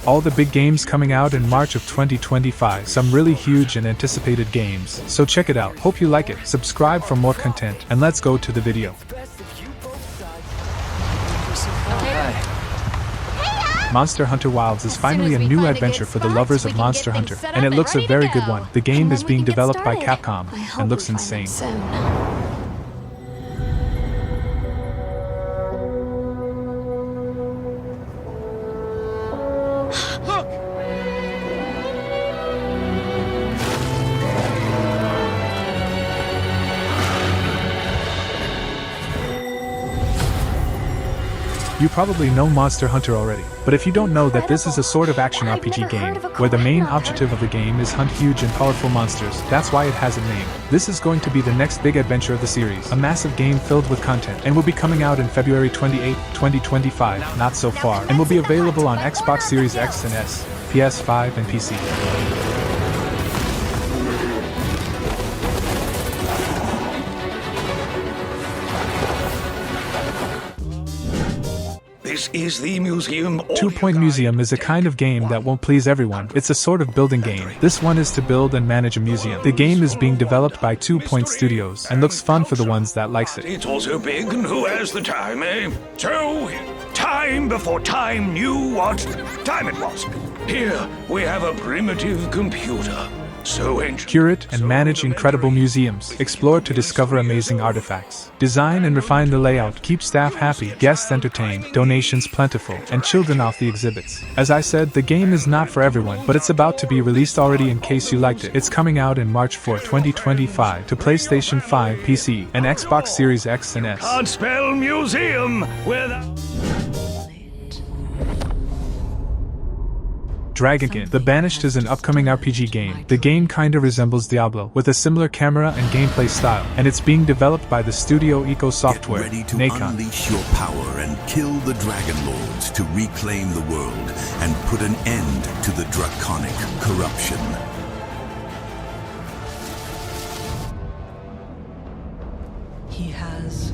All the big games coming out in March of 2025. Some really huge and anticipated games. So check it out. Hope you like it. Subscribe for more content. And let's go to the video. Monster Hunter Wilds is finally a new adventure for the lovers of Monster Hunter, and it looks a very good one. The game is being developed by Capcom, and looks insane. You probably know Monster Hunter already, but if you don't know that this is a sort of action RPG game, where the main objective of the game is hunt huge and powerful monsters, that's why it has a name. This is going to be the next big adventure of the series, a massive game filled with content, and will be coming out in February 28, 2025, not so far, and will be available on Xbox Series X and S, PS5 and PC. This is the museum. 2 Point Museum is a kind of game that won't please everyone. It's a sort of building game. This one is to build and manage a museum. The game is being developed by 2 Point Studios and looks fun for the ones that likes it. It's also big, and who has the time, eh? So, time before time knew what time it was. Here, we have a primitive computer. So ancient. Curate and manage incredible museums. Explore to discover amazing artifacts. Design and refine the layout. Keep staff happy, guests entertained, donations plentiful, and children off the exhibits. As I said, the game is not for everyone, but it's about to be released already in case you liked it. It's coming out in March 4, 2025 to PlayStation 5, PC, and Xbox Series X and S. Can't spell museum without... Dragonkin. The Banished is an upcoming RPG game. The game kinda resembles Diablo, with a similar camera and gameplay style, and it's being developed by the studio Eco Software, Get ready to Nacon. unleash your power and kill the Dragon Lords to reclaim the world and put an end to the draconic corruption. He has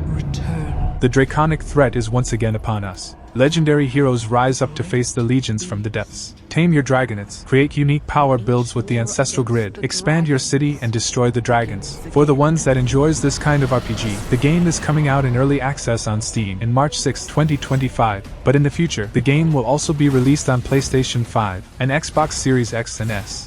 returned. The draconic threat is once again upon us. Legendary heroes rise up to face the legions from the depths. Tame your dragonets, create unique power builds with the ancestral grid, expand your city and destroy the dragons. For the ones that enjoys this kind of RPG, the game is coming out in early access on Steam in March 6, 2025, but in the future, the game will also be released on PlayStation 5 and Xbox Series X and S.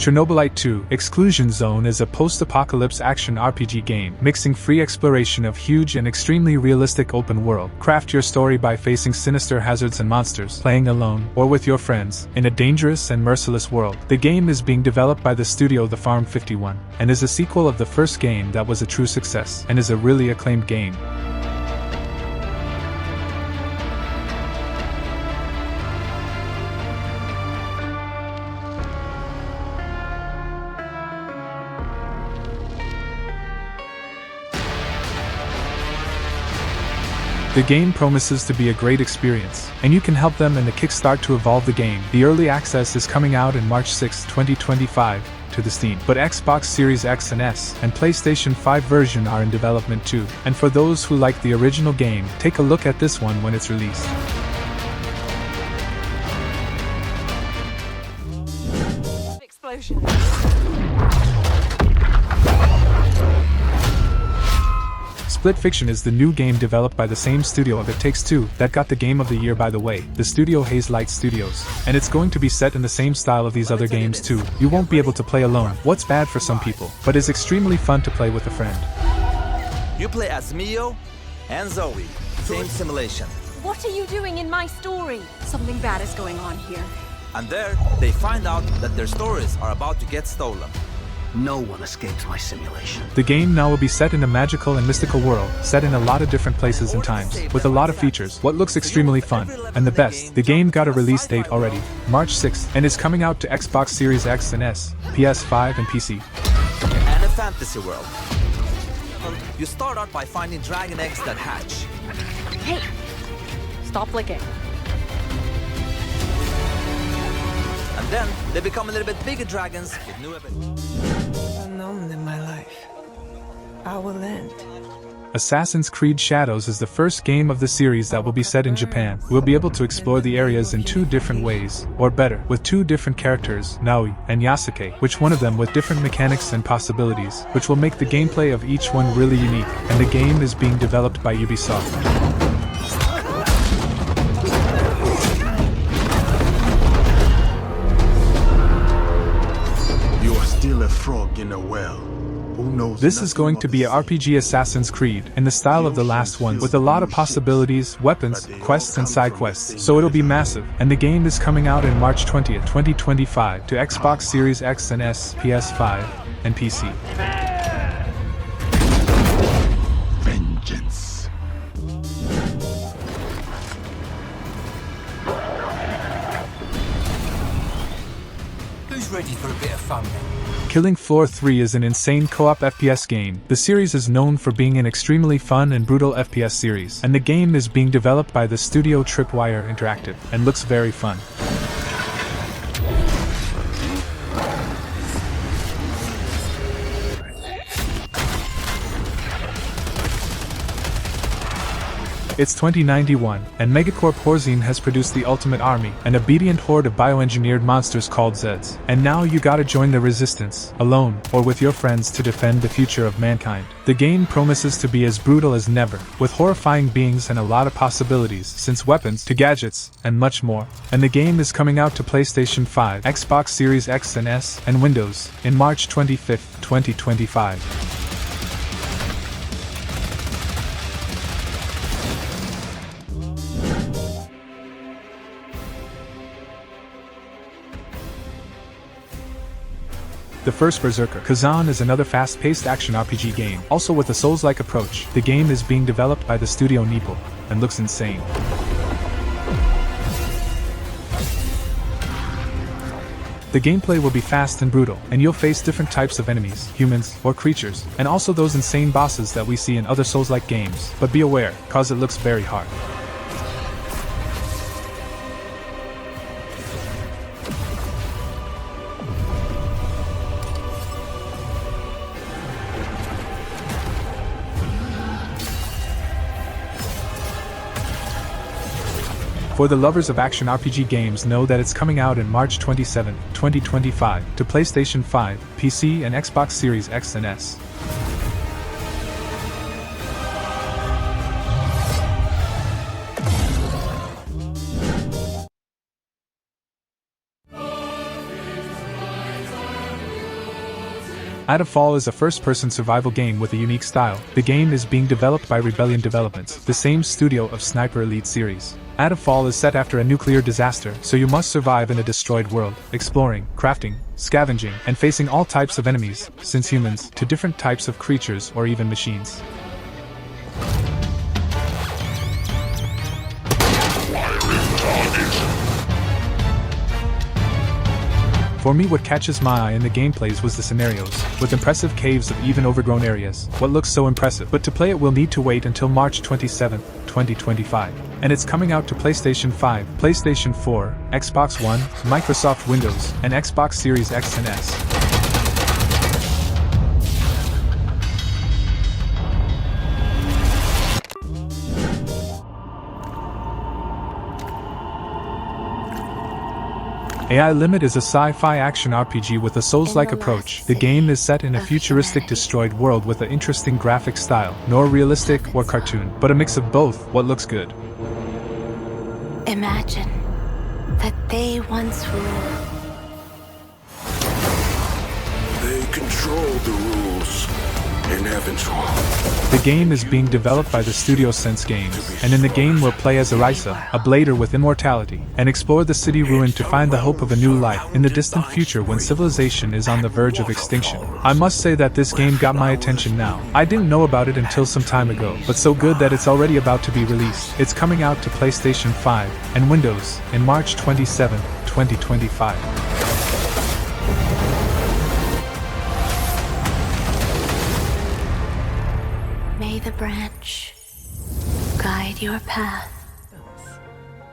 Chernobylite 2: Exclusion Zone is a post-apocalypse action RPG game, mixing free exploration of huge and extremely realistic open world. Craft your story by facing sinister hazards and monsters, playing alone, or with your friends, in a dangerous and merciless world. The game is being developed by the studio The Farm 51, and is a sequel of the first game that was a true success, and is a really acclaimed game. The game promises to be a great experience, and you can help them in the Kickstart to evolve the game. The early access is coming out in March 6, 2025, to the Steam, but Xbox Series X and S and PlayStation 5 version are in development too. And for those who like the original game, take a look at this one when it's released. Explosion. Split Fiction is the new game developed by the same studio of It Takes Two that got the Game of the Year, by the way, the studio Hazelight Studios. And it's going to be set in the same style of these other games too. You won't be able to play alone, what's bad for some people, but is extremely fun to play with a friend. You play as Mio and Zoe, same simulation. What are you doing in my story? Something bad is going on here. And there, they find out that their stories are about to get stolen. No one escapes my simulation. The game now will be set in a magical and mystical world, set in a lot of different places and times, with a lot of features, what looks extremely fun. And the best, the game got a release date already, March 6th, and is coming out to Xbox Series X and S, PS5 and PC. And a fantasy world. You start out by finding dragon eggs that hatch. Hey! Stop licking. And Then they become a little bit bigger dragons with new abilities. Unknown in my life. I will end. Assassin's Creed Shadows is the first game of the series that will be set in Japan. We'll be able to explore the areas in two different ways, or better, with two different characters, Naoi and Yasuke, which one of them with different mechanics and possibilities, which will make the gameplay of each one really unique, and the game is being developed by Ubisoft. You are still a frog in a well. This is going to be a RPG Assassin's Creed, in the style of the last one, with a lot of possibilities, weapons, quests and side quests, so it'll be massive, and the game is coming out in March 20th, 2025, to Xbox Series X and S, PS5, and PC. Vengeance. Who's ready for a bit of fun then? Killing Floor 3 is an insane co-op FPS game. The series is known for being an extremely fun and brutal FPS series, and the game is being developed by the studio Tripwire Interactive, and looks very fun. It's 2091, and Megacorp Horzine has produced the ultimate army, an obedient horde of bioengineered monsters called Zeds. And now you gotta join the resistance, alone, or with your friends to defend the future of mankind. The game promises to be as brutal as never, with horrifying beings and a lot of possibilities, since weapons, to gadgets, and much more. And the game is coming out to PlayStation 5, Xbox Series X and S, and Windows, in March 25th, 2025. The first Berserker, Khazan, is another fast-paced action RPG game, also with a Souls-like approach. The game is being developed by the studio Neeple, and looks insane. The gameplay will be fast and brutal, and you'll face different types of enemies, humans, or creatures, and also those insane bosses that we see in other Souls-like games. But be aware, cause it looks very hard. For the lovers of action RPG games, know that it's coming out in March 27, 2025, to PlayStation 5, PC and Xbox Series X and S. Atomfall is a first-person survival game with a unique style. The game is being developed by Rebellion Developments, the same studio of Sniper Elite series. Atomfall is set after a nuclear disaster, so you must survive in a destroyed world, exploring, crafting, scavenging, and facing all types of enemies, since humans, to different types of creatures or even machines. For me, what catches my eye in the gameplays was the scenarios, with impressive caves of even overgrown areas. What looks so impressive, but to play it we'll need to wait until March 27, 2025. And it's coming out to PlayStation 5, PlayStation 4, Xbox One, Microsoft Windows, and Xbox Series X and S. AI Limit is a sci-fi action RPG with a Souls-like approach. The game is set in a futuristic destroyed world with an interesting graphic style, nor realistic or cartoon, but a mix of both. What looks good? Imagine that they once ruled. They control the rules in Atomfall. The game is being developed by the studio Sense Games, and in the game we'll play as Arisa, a blader with immortality, and explore the city ruined to find the hope of a new life in the distant future when civilization is on the verge of extinction. I must say that this game got my attention now. I didn't know about it until some time ago, but so good that it's already about to be released. It's coming out to PlayStation 5 and Windows in March 27, 2025. May the branch guide your path.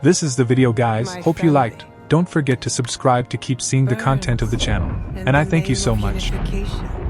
This is the video, guys. Hope you liked. Don't forget to subscribe to keep seeing the content of the channel. And I thank you so much. Unification.